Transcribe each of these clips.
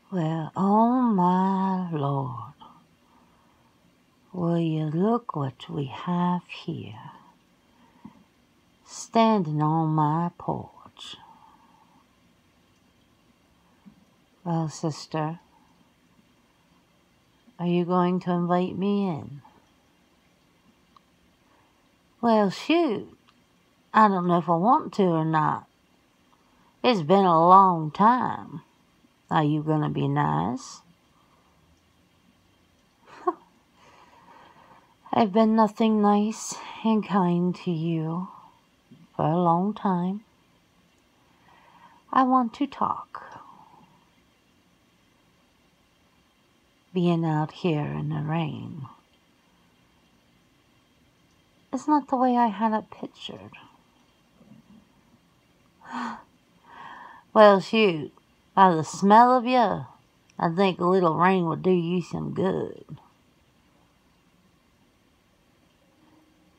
Well, oh my Lord, will you look what we have here, standing on my porch. Well, sister, are you going to invite me in? Well, shoot, I don't know if I want to or not. It's been a long time. Are you going to be nice? I've been nothing nice and kind to you for a long time. I want to talk. Being out here in the rain, it's not the way I had it pictured. Well, shoot, by the smell of you, I think a little rain would do you some good.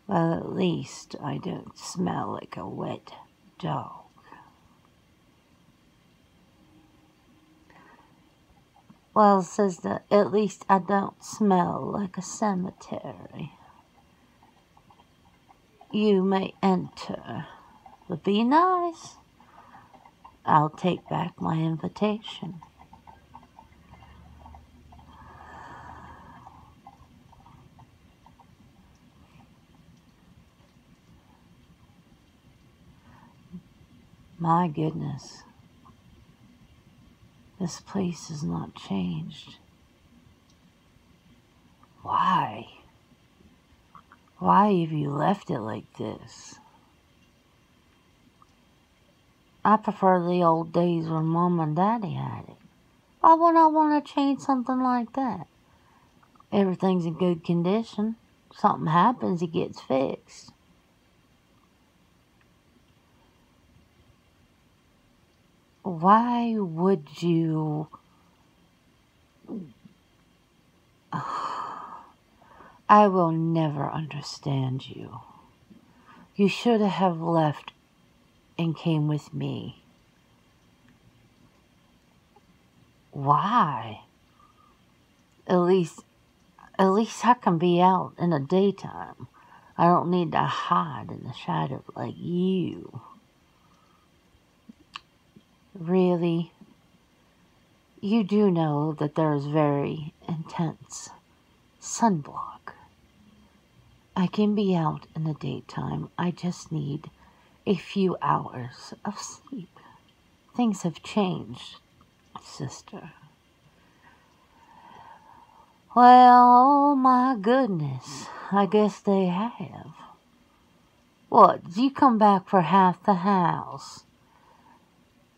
Well, at least I don't smell like a wet dog. Well, sister, at least I don't smell like a cemetery. You may enter, but be nice. I'll take back my invitation. My goodness, this place has not changed. Why? Why have you left it like this? I prefer the old days when Mom and Daddy had it. Why would I want to change something like that? Everything's in good condition. Something happens, it gets fixed. Why would you... I will never understand you. You should have left and came with me. Why? At least I can be out in the daytime. I don't need to hide in the shadow like you. Really? You do know that there is very intense sunblock. I can be out in the daytime. I just need a few hours of sleep. Things have changed, sister. Well, oh my goodness, I guess they have. What, did you come back for half the house?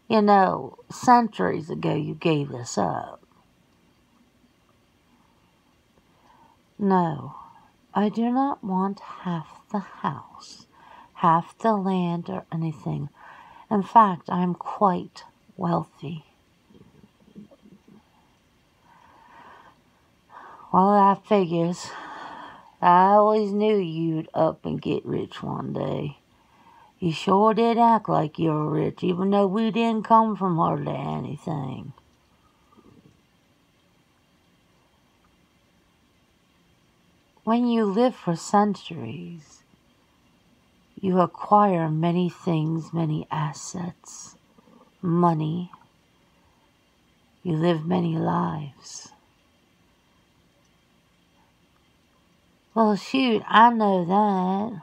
You know, centuries ago you gave this up. No, I do not want half the house, half the land or anything. In fact, I am quite wealthy. Well, that figures. I always knew you'd up and get rich one day. You sure did act like you were rich, even though we didn't come from hardly anything. When you live for centuries, you acquire many things, many assets, money. You live many lives. Well, shoot, I know that.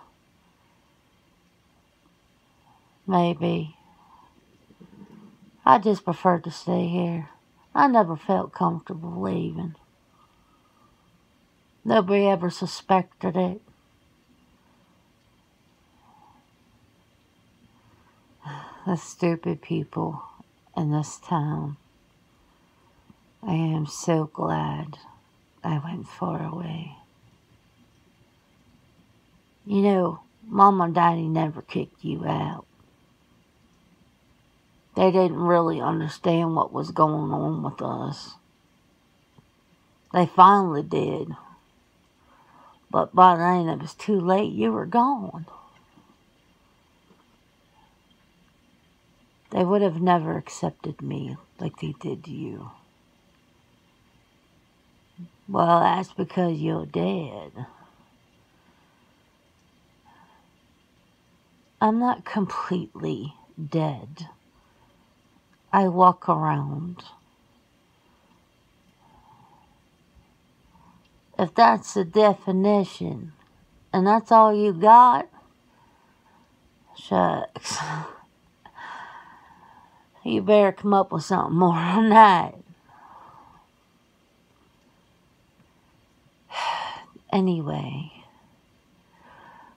Maybe. I just prefer to stay here. I never felt comfortable leaving. Nobody ever suspected it. The stupid people in this town. I am so glad I went far away. You know, Mom and Daddy never kicked you out. They didn't really understand what was going on with us. They finally did. But by then it was too late. You were gone. They would have never accepted me like they did you. Well, that's because you're dead. I'm not completely dead. I walk around. If that's the definition, and that's all you got, shucks. You better come up with something more than that. Anyway,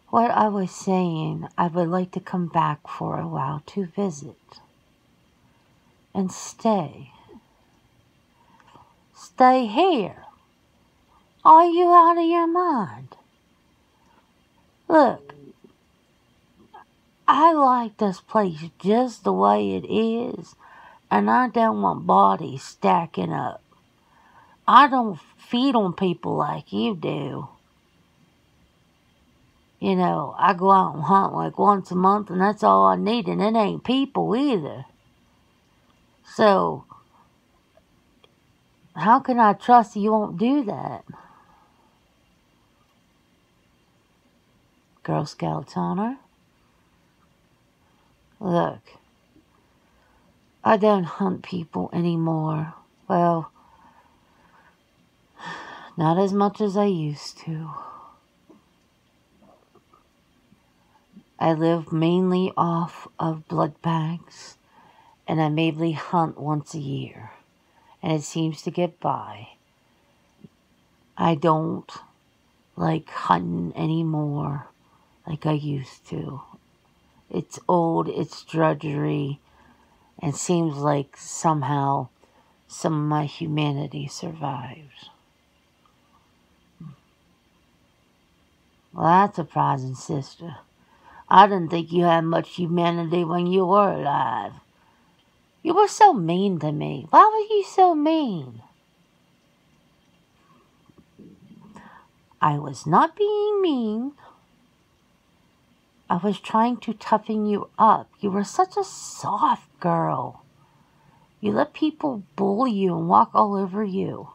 what I was saying, I would like to come back for a while to visit and stay. Stay here. Are you out of your mind? Look, I like this place just the way it is, and I don't want bodies stacking up. I don't feed on people like you do. You know, I go out and hunt like once a month, and that's all I need, and it ain't people either. So, how can I trust you won't do that? Girl Scouts honor. Look, I don't hunt people anymore. Well, not as much as I used to. I live mainly off of blood bags, and I mainly hunt once a year, and it seems to get by. I don't like hunting anymore like I used to. It's old, it's drudgery, and seems like somehow some of my humanity survives. Well, that's surprising, sister. I didn't think you had much humanity when you were alive. You were so mean to me. Why were you so mean? I was not being mean. I was trying to toughen you up. You were such a soft girl. You let people bully you and walk all over you.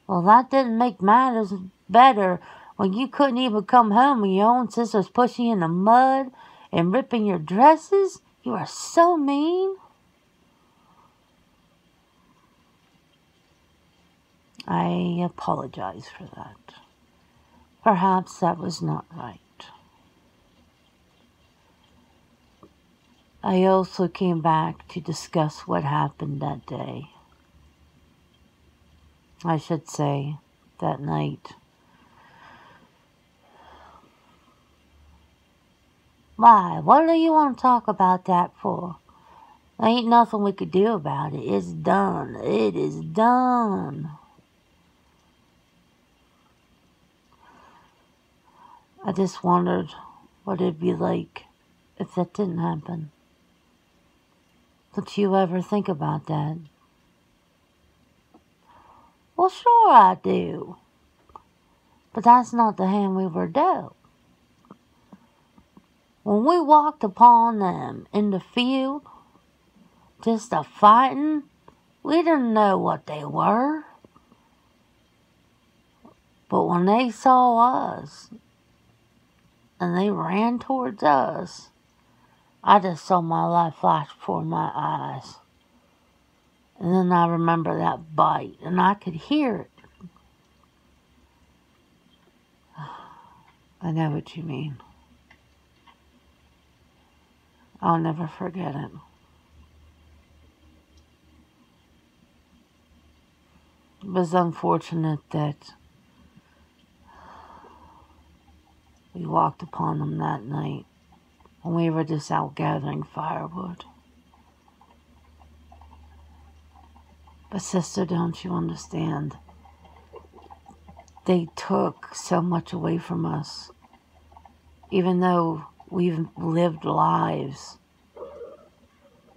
Well, that didn't make matters better when you couldn't even come home and your own sister's pushing you in the mud and ripping your dresses. You are so mean. I apologize for that. Perhaps that was not right. I also came back to discuss what happened that day. I should say, that night. Why? What do you want to talk about that for? There ain't nothing we could do about it. It's done. It is done. I just wondered what it'd be like if that didn't happen. Don't you ever think about that? Well, sure I do. But that's not the hand we were dealt. When we walked upon them in the field, just a fighting, we didn't know what they were. But when they saw us, and they ran towards us, I just saw my life flash before my eyes. And then I remember that bite, and I could hear it. I know what you mean. I'll never forget it. It was unfortunate that we walked upon them that night when we were just out gathering firewood. But sister, don't you understand? They took so much away from us. Even though we've lived lives,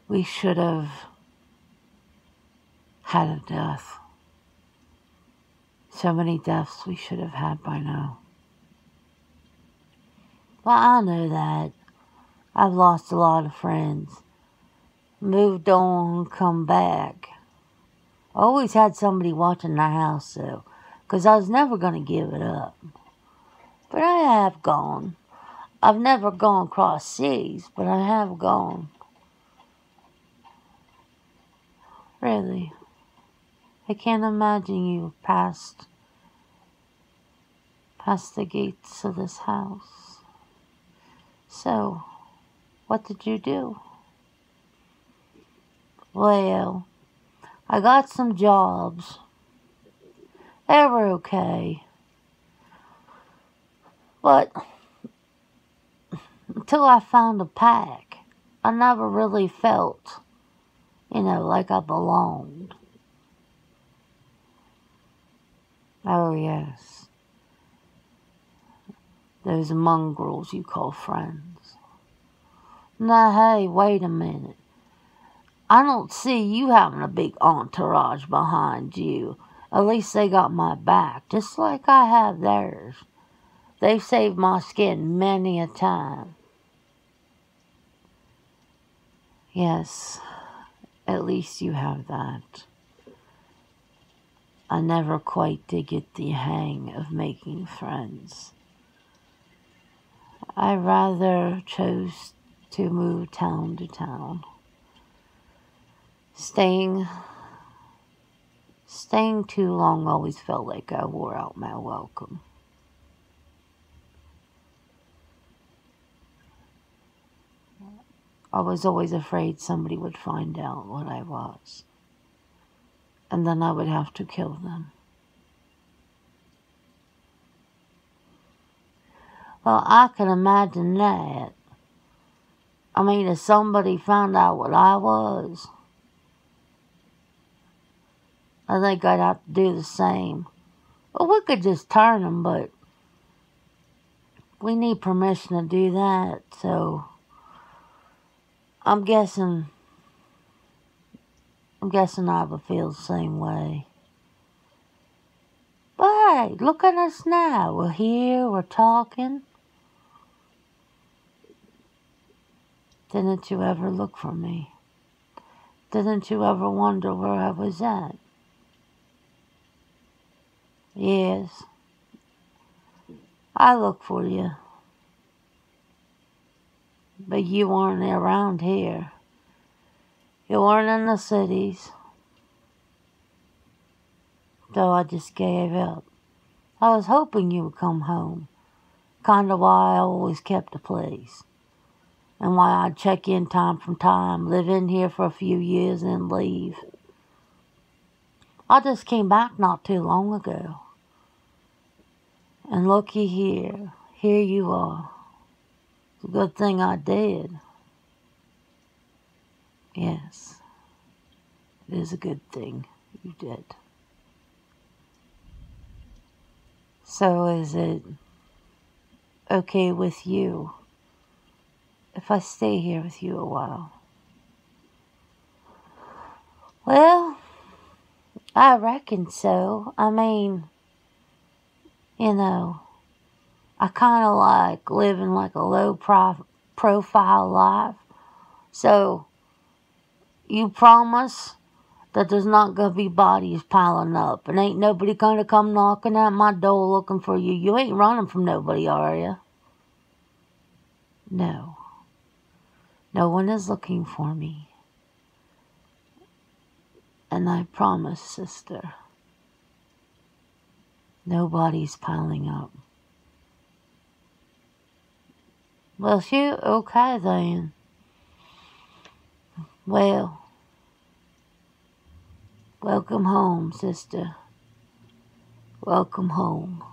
we should have had a death. So many deaths we should have had by now. Well, I know that. I've lost a lot of friends. Moved on, come back. I always had somebody watching the house, though, 'cause I was never going to give it up. But I have gone. I've never gone across seas, but I have gone. Really. I can't imagine you past the gates of this house. So, what did you do? Well, I got some jobs. They were okay. But until I found a pack, I never really felt, like I belonged. Oh, yes. Those mongrels you call friends. Now, hey, wait a minute. I don't see you having a big entourage behind you. At least they got my back, just like I have theirs. They've saved my skin many a time. Yes, at least you have that. I never quite did get the hang of making friends. I rather chose to move town to town. Staying too long always felt like I wore out my welcome. I was always afraid somebody would find out what I was, and then I would have to kill them. Well, I can imagine that. I mean, if somebody found out what I was, I think I'd have to do the same. Well, we could just turn them, but we need permission to do that, so I'm guessing I would feel the same way. But hey, look at us now. We're here, we're talking. Didn't you ever look for me? Didn't you ever wonder where I was at? Yes, I look for you. But you weren't around here. You weren't in the cities. So I just gave up. I was hoping you would come home. Kinda why I always kept the place. And why I'd check in time from time, live in here for a few years and leave. I just came back not too long ago. And looky here. Here you are. It's a good thing I did. Yes. It is a good thing you did. So is it okay with you if I stay here with you a while? Well, I reckon so. I mean, I kind of like living like a low profile life. So, you promise that there's not going to be bodies piling up and ain't nobody going to come knocking at my door looking for you. You ain't running from nobody, are you? No. No one is looking for me. And I promise, sister, nobody's piling up. Well, shoot, okay then. Well, welcome home, sister. Welcome home.